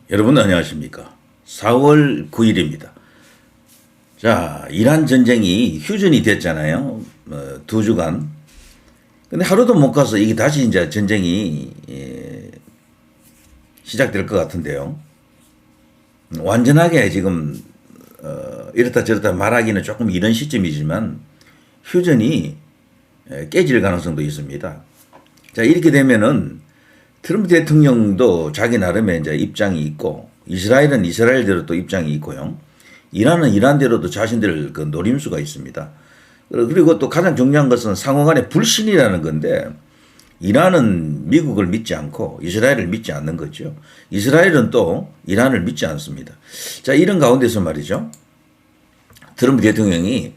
여러분 안녕하십니까? 4월 9일입니다. 자, 이란 전쟁이 휴전이 됐잖아요. 2주간. 근데 하루도 못 가서 이게 다시 이제 전쟁이 시작될 것 같은데요. 완전하게 지금 이렇다 저렇다 말하기는 조금 이른 시점이지만 휴전이 깨질 가능성도 있습니다. 자, 이렇게 되면은 트럼프 대통령도 자기 나름의 이제 입장이 있고, 이스라엘은 이스라엘대로 또 입장이 있고요. 이란은 이란대로도 자신들 그 노림수가 있습니다. 그리고 또 가장 중요한 것은 상호간의 불신이라는 건데, 이란은 미국을 믿지 않고 이스라엘을 믿지 않는 거죠. 이스라엘은 또 이란을 믿지 않습니다. 자, 이런 가운데서 말이죠. 트럼프 대통령이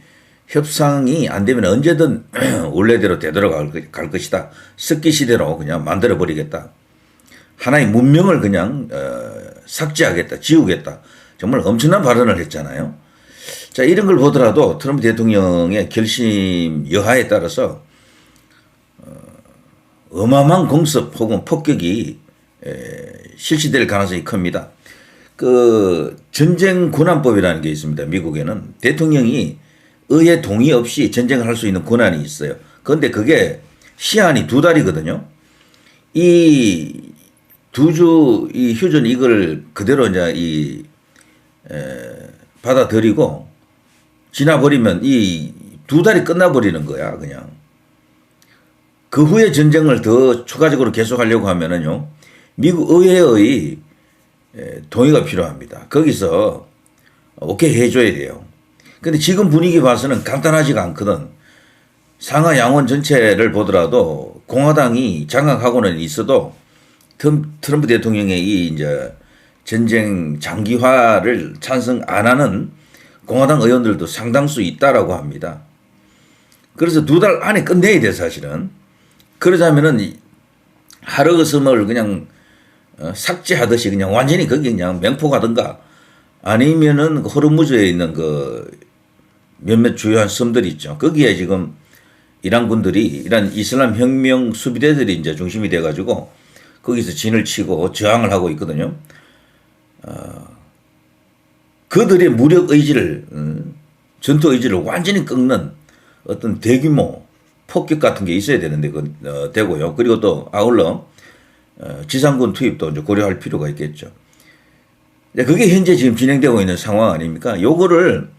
협상이 안 되면 언제든 원래대로 되돌아갈 것이다. 습기 시대로 그냥 만들어 버리겠다. 하나의 문명을 그냥 삭제하겠다. 지우겠다. 정말 엄청난 발언을 했잖아요. 자, 이런 걸 보더라도 트럼프 대통령의 결심 여하에 따라서 어마어마한 공습 혹은 폭격이 실시될 가능성이 큽니다. 그 전쟁 권한법이라는 게 있습니다. 미국에는 대통령이 의회 동의 없이 전쟁을 할 수 있는 권한이 있어요. 그런데 그게 시한이 2달이거든요. 이 2주 이 휴전 이걸 그대로 이제 받아들이고 지나버리면 이 2달이 끝나버리는 거야, 그냥. 그 후에 전쟁을 더 추가적으로 계속하려고 하면은요, 미국 의회의 동의가 필요합니다. 거기서 오케이 해줘야 돼요. 근데 지금 분위기 봐서는 간단하지가 않거든. 상하 양원 전체를 보더라도 공화당이 장악하고는 있어도 트럼프 대통령의 이 이제 전쟁 장기화를 찬성 안 하는 공화당 의원들도 상당수 있다라고 합니다. 그래서 2달 안에 끝내야 돼, 사실은. 그러자면은 하루금을 그냥 삭제하듯이 그냥 완전히 거기 그냥 맹폭하든가 아니면은 호르무즈에 있는 그 몇몇 주요한 섬들이 있죠. 거기에 지금 이란군들이, 이란 이슬람 혁명 수비대들이 이제 중심이 돼가지고 거기서 진을 치고 저항을 하고 있거든요. 그들의 무력 의지를, 전투 의지를 완전히 꺾는 어떤 대규모 폭격 같은 게 있어야 되는데, 되고요. 그리고 또 아울러, 지상군 투입도 이제 고려할 필요가 있겠죠. 그게 현재 지금 진행되고 있는 상황 아닙니까? 요거를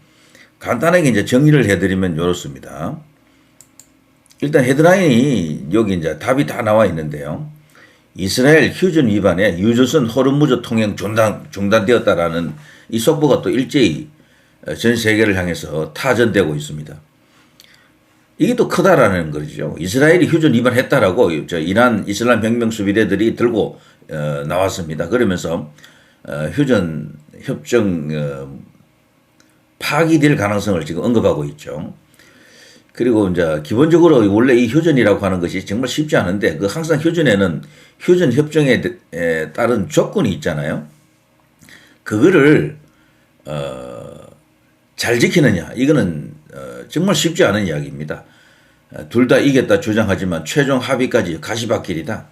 간단하게 이제 정리를 해드리면 이렇습니다. 일단 헤드라인이 여기 이제 답이 다 나와 있는데요. 이스라엘 휴전 위반에 유조선 호르무즈 통행 중단되었다라는 이 속보가 또 일제히 전 세계를 향해서 타전되고 있습니다. 이게 또 크다라는 거죠. 이스라엘이 휴전 위반했다라고 이란 이슬람 혁명 수비대들이 들고 나왔습니다. 그러면서 휴전 협정 파기될 가능성을 지금 언급하고 있죠. 그리고 이제 기본적으로 원래 이 휴전이라고 하는 것이 정말 쉽지 않은데, 그 항상 휴전에는 휴전 협정에 따른 조건이 있잖아요. 그거를 잘 지키느냐, 이거는 정말 쉽지 않은 이야기입니다. 둘 다 이겼다 주장하지만 최종 합의까지 가시밭길이다.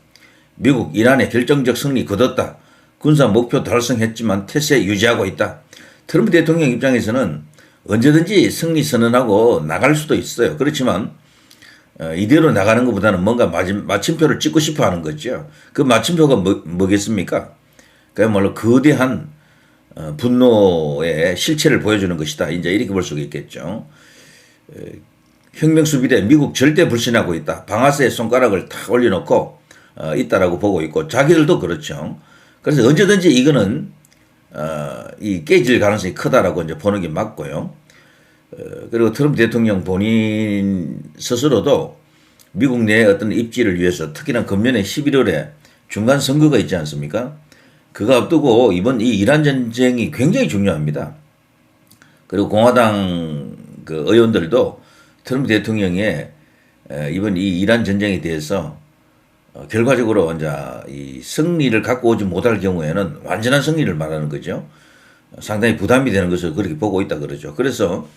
미국, 이란의 결정적 승리 거뒀다. 군사 목표 달성했지만 태세 유지하고 있다. 트럼프 대통령 입장에서는 언제든지 승리 선언하고 나갈 수도 있어요. 그렇지만 이대로 나가는 것보다는 뭔가 마침표를 찍고 싶어 하는 거죠. 그 마침표가 뭐겠습니까? 그야말로 거대한 분노의 실체를 보여주는 것이다. 이제 이렇게 볼 수가 있겠죠. 혁명수비대 미국 절대 불신하고 있다. 방아쇠에 손가락을 탁 올려놓고 있다라고 보고 있고, 자기들도 그렇죠. 그래서 언제든지 이거는 이 깨질 가능성이 크다라고 이제 보는 게 맞고요. 그리고 트럼프 대통령 본인 스스로도 미국 내의 어떤 입지를 위해서, 특히나 금년에 11월에 중간 선거가 있지 않습니까? 그거 앞두고 이번 이 이란 전쟁이 굉장히 중요합니다. 그리고 공화당 그 의원들도 트럼프 대통령의 이번 이 이란 전쟁에 대해서 결과적으로 이제 이 승리를 갖고 오지 못할 경우에는 완전한 승리를 말하는 거죠. 상당히 부담이 되는 것을 그렇게 보고 있다 그러죠. 그래서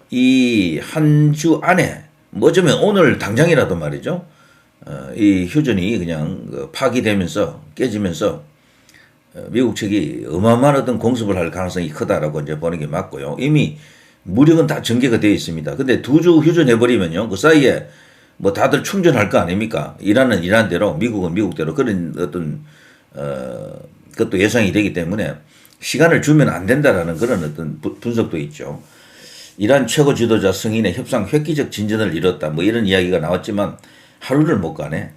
이 한 주 안에, 뭐 어쩌면 오늘 당장이라도 말이죠. 이 휴전이 그냥 파기되면서 깨지면서 미국 측이 어마어마한 어떤 공습을 할 가능성이 크다라고 이제 보는 게 맞고요. 이미 무력은 다 전개가 되어 있습니다. 근데 두 주 휴전해버리면요. 그 사이에 뭐 다들 충전할 거 아닙니까? 이란은 이란대로, 미국은 미국대로 그런 어떤, 그것도 예상이 되기 때문에 시간을 주면 안 된다라는 그런 어떤 분석도 있죠. 이란 최고 지도자 승인의 협상 획기적 진전을 이뤘다. 뭐 이런 이야기가 나왔지만 하루를 못 가네.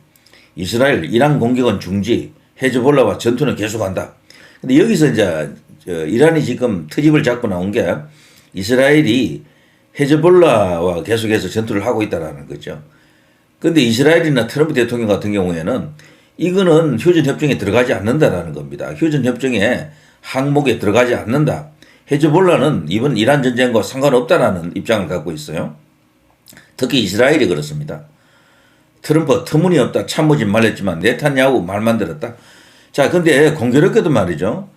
이스라엘, 이란 공격은 중지, 헤즈볼라와 전투는 계속한다. 근데 여기서 이제 이란이 지금 트집을 잡고 나온 게 이스라엘이 헤즈볼라와 계속해서 전투를 하고 있다라는 거죠. 근데 이스라엘이나 트럼프 대통령 같은 경우에는 이거는 휴전협정에 들어가지 않는다라는 겁니다. 휴전협정에 항목에 들어가지 않는다. 헤즈볼라는 이번 이란 전쟁과 상관없다라는 입장을 갖고 있어요. 특히 이스라엘이 그렇습니다. 트럼프 터무니없다 참모진 말했지만 네타냐후 말만 들었다. 자, 근데 공교롭게도 말이죠.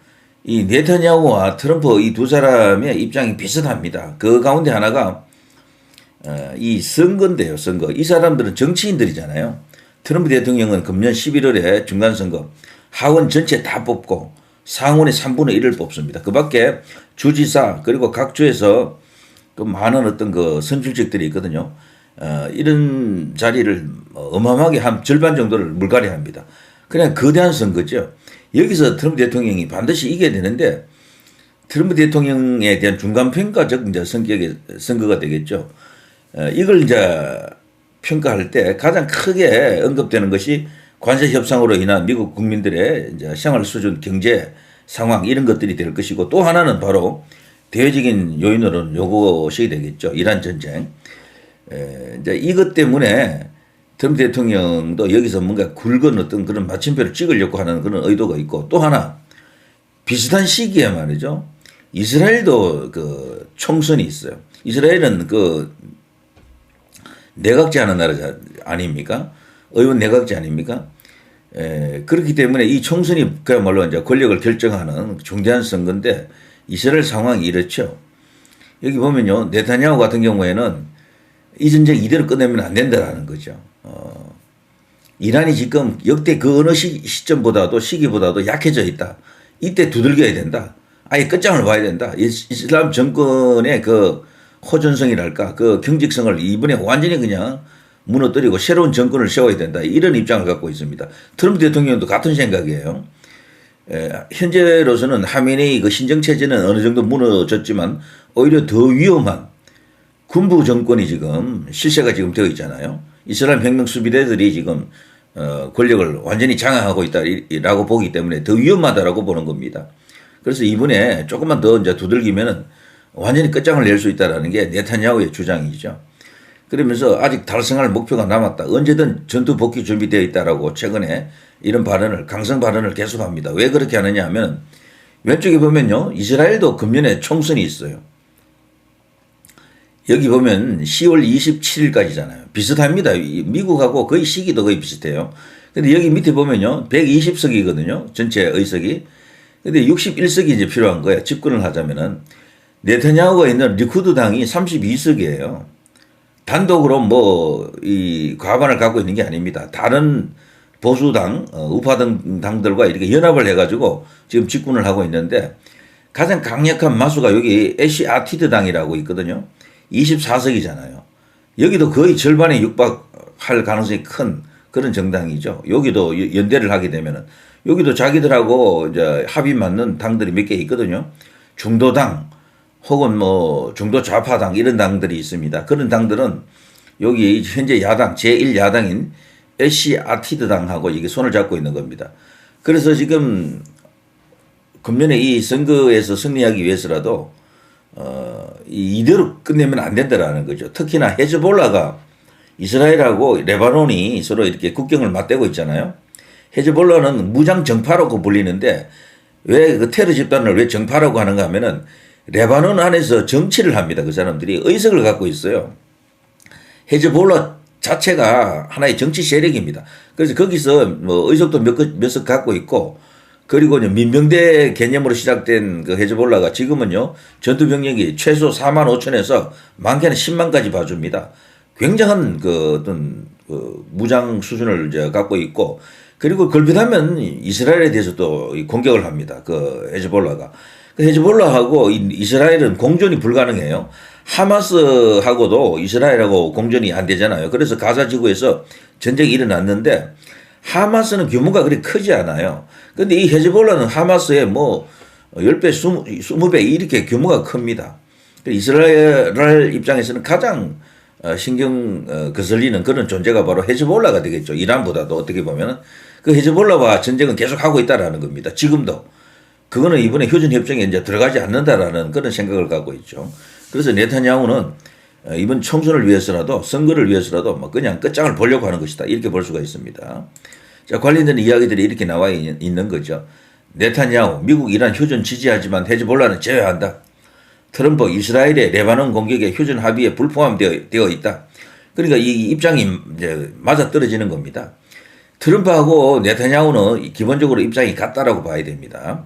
이 네타냐후와 트럼프 이 두 사람의 입장이 비슷합니다. 그 가운데 하나가 이 선거인데요, 선거. 이 사람들은 정치인들이잖아요. 트럼프 대통령은 금년 11월에 중간선거 하원 전체 다 뽑고 상원의 3분의 1을 뽑습니다. 그 밖에 주지사 그리고 각 주에서 그 많은 어떤 그 선출직들이 있거든요. 이런 자리를 어마어마하게 한 절반 정도를 물갈이 합니다. 그냥 거대한 선거죠. 여기서 트럼프 대통령이 반드시 이겨야 되는데 트럼프 대통령에 대한 중간평가적 이제 성격의 선거가 되겠죠. 이걸 이제 평가할 때 가장 크게 언급되는 것이 관세 협상으로 인한 미국 국민들의 이제 생활 수준, 경제 상황 이런 것들이 될 것이고 또 하나는 바로 대외적인 요인으로는 요것이 되겠죠. 이란 전쟁. 이제 이것 때문에 트럼프 대통령도 여기서 뭔가 굵은 어떤 그런 마침표를 찍으려고 하는 그런 의도가 있고 또 하나 비슷한 시기에 말이죠. 이스라엘도 그 총선이 있어요. 이스라엘은 그 내각제 하는 나라 아닙니까? 의원 내각제 아닙니까? 그렇기 때문에 이 총선이 그야말로 이제 권력을 결정하는 중대한 선거인데 이스라엘 상황이 이렇죠. 여기 보면요. 네타냐후 같은 경우에는 이 전쟁 이대로 끝내면 안 된다라는 거죠. 이란이 지금 역대 그 어느 시점보다도 시기보다도 약해져 있다. 이때 두들겨야 된다. 아예 끝장을 봐야 된다. 이슬람 정권의 그 호전성이랄까 그 경직성을 이번에 완전히 그냥 무너뜨리고 새로운 정권을 세워야 된다. 이런 입장을 갖고 있습니다. 트럼프 대통령도 같은 생각이에요. 현재로서는 하메네이 그 신정체제는 어느 정도 무너졌지만 오히려 더 위험한 군부 정권이 지금 실세가 지금 되어 있잖아요. 이슬람 혁명 수비대들이 지금 권력을 완전히 장악하고 있다라고 보기 때문에 더 위험하다라고 보는 겁니다. 그래서 이번에 조금만 더 이제 두들기면은 완전히 끝장을 낼 수 있다라는 게 네타냐후의 주장이죠. 그러면서 아직 달성할 목표가 남았다. 언제든 전투 복귀 준비되어 있다라고 최근에 이런 발언을 강성 발언을 계속합니다. 왜 그렇게 하느냐 하면 왼쪽에 보면요. 이스라엘도 금년에 총선이 있어요. 여기 보면 10월 27일까지잖아요. 비슷합니다. 미국하고 거의 시기도 거의 비슷해요. 근데 여기 밑에 보면요. 120석이거든요. 전체 의석이. 근데 61석이 이제 필요한 거예요. 집권을 하자면은. 네타냐후가 있는 리쿠드 당이 32석이에요. 단독으로 뭐, 이 과반을 갖고 있는 게 아닙니다. 다른 보수당, 우파 등 당들과 이렇게 연합을 해가지고 지금 집권을 하고 있는데 가장 강력한 마수가 여기 애쉬 아티드 당이라고 있거든요. 24석이잖아요. 여기도 거의 절반에 육박할 가능성이 큰 그런 정당이죠. 여기도 연대를 하게 되면은 여기도 자기들하고 이제 합의 맞는 당들이 몇 개 있거든요. 중도당 혹은 뭐 중도 좌파당 이런 당들이 있습니다. 그런 당들은 여기 현재 야당 제1야당인 애쉬 아티드 당하고 이게 손을 잡고 있는 겁니다. 그래서 지금 금년에 이 선거에서 승리하기 위해서라도 이대로 끝내면 안 된다라는 거죠. 특히나 헤즈볼라가 이스라엘하고 레바논이 서로 이렇게 국경을 맞대고 있잖아요. 헤즈볼라는 무장 정파라고 불리는데 왜 그 테러 집단을 왜 정파라고 하는가 하면은 레바논 안에서 정치를 합니다. 그 사람들이 의석을 갖고 있어요. 헤즈볼라 자체가 하나의 정치 세력입니다. 그래서 거기서 뭐 의석도 몇 석 갖고 있고 그리고 민병대 개념으로 시작된 그 헤즈볼라가 지금은요, 전투 병력이 최소 4만 5천에서 많게는 10만까지 봐줍니다. 굉장한 그 어떤 그 무장 수준을 이제 갖고 있고, 그리고 걸핏하면 이스라엘에 대해서 또 공격을 합니다. 그 헤즈볼라가. 그 헤즈볼라하고 이스라엘은 공존이 불가능해요. 하마스하고도 이스라엘하고 공존이 안 되잖아요. 그래서 가자 지구에서 전쟁이 일어났는데 하마스는 규모가 그리 크지 않아요. 근데 이 헤즈볼라는 하마스의 뭐 10배, 20배 이렇게 규모가 큽니다. 이스라엘 입장에서는 가장 신경 거슬리는 그런 존재가 바로 헤즈볼라가 되겠죠. 이란보다도 어떻게 보면 그 헤즈볼라와 전쟁은 계속 하고 있다라는 겁니다. 지금도. 그거는 이번에 휴전협정에 이제 들어가지 않는다라는 그런 생각을 갖고 있죠. 그래서 네타냐후는 이번 총선을 위해서라도 선거를 위해서라도 뭐 그냥 끝장을 보려고 하는 것이다. 이렇게 볼 수가 있습니다. 자, 관련된 이야기들이 이렇게 나와 있는 거죠. 네타냐후, 미국 이란 휴전 지지하지만 헤즈볼라는 제외한다. 트럼프 이스라엘의 레바논 공격에 휴전 합의에 불포함되어 있다. 그러니까 이 입장이 이제 맞아떨어지는 겁니다. 트럼프하고 네타냐후는 기본적으로 입장이 같다라고 봐야 됩니다.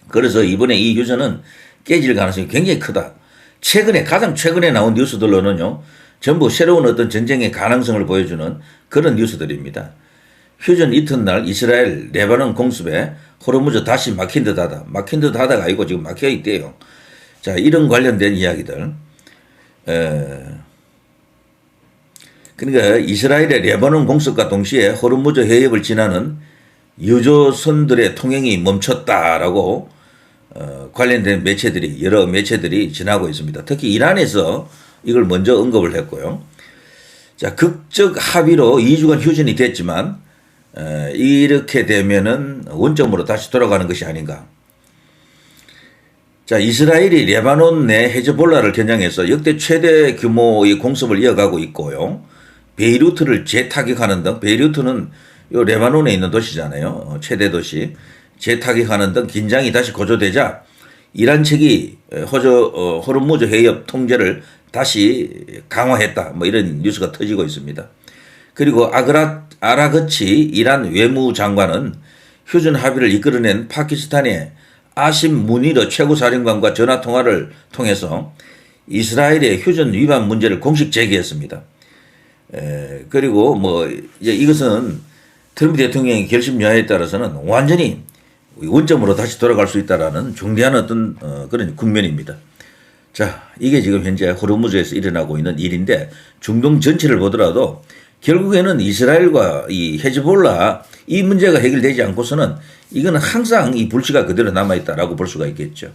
그래서 이번에 이 휴전은 깨질 가능성이 굉장히 크다. 가장 최근에 나온 뉴스들로는요, 전부 새로운 어떤 전쟁의 가능성을 보여주는 그런 뉴스들입니다. 휴전 이튿날 이스라엘 레바논 공습에 호르무즈 다시 막힌 듯하다. 막힌 듯하다가 아니고 지금 막혀 있대요. 자, 이런 관련된 이야기들. 그러니까 이스라엘의 레바논 공습과 동시에 호르무즈 해협을 지나는 유조선들의 통행이 멈췄다라고 관련된 여러 매체들이 지나고 있습니다. 특히 이란에서 이걸 먼저 언급을 했고요. 자, 극적 합의로 2주간 휴전이 됐지만 이렇게 되면은 원점으로 다시 돌아가는 것이 아닌가. 자, 이스라엘이 레바논 내 헤즈볼라를 겨냥해서 역대 최대 규모의 공습을 이어가고 있고요. 베이루트를 재타격하는 등, 베이루트는 요 레바논에 있는 도시잖아요. 최대 도시. 재타격하는 등 긴장이 다시 고조되자 이란 측이 호르무즈 해협 통제를 다시 강화했다. 뭐 이런 뉴스가 터지고 있습니다. 그리고 아라그치 이란 외무장관은 휴전 합의를 이끌어낸 파키스탄의 아심 무니르 최고사령관과 전화통화를 통해서 이스라엘의 휴전 위반 문제를 공식 제기했습니다. 그리고 뭐 이것은 트럼프 대통령의 결심 여하에 따라서는 완전히 원점으로 다시 돌아갈 수 있다라는 중대한 어떤 그런 국면입니다. 자, 이게 지금 현재 호르무즈에서 일어나고 있는 일인데 중동 전체를 보더라도 결국에는 이스라엘과 이 헤즈볼라 이 문제가 해결되지 않고서는 이거는 항상 이 불씨가 그대로 남아있다라고 볼 수가 있겠죠.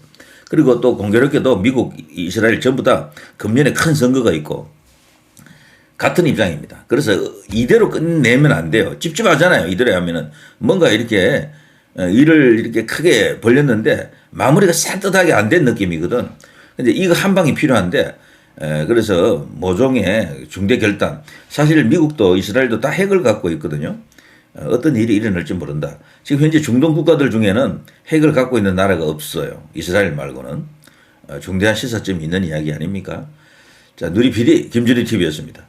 그리고 또 공교롭게도 미국, 이스라엘 전부 다 금년에 큰 선거가 있고 같은 입장입니다. 그래서 이대로 끝내면 안 돼요. 찝찝하잖아요. 이대로 하면은 뭔가 이렇게 일을 이렇게 크게 벌렸는데 마무리가 산뜻하게 안 된 느낌이거든. 근데 이거 한 방이 필요한데 그래서 모종의 중대 결단. 사실 미국도 이스라엘도 다 핵을 갖고 있거든요. 어떤 일이 일어날지 모른다. 지금 현재 중동 국가들 중에는 핵을 갖고 있는 나라가 없어요. 이스라엘 말고는. 중대한 시사점이 있는 이야기 아닙니까? 자, 누리 PD 김준희 TV였습니다.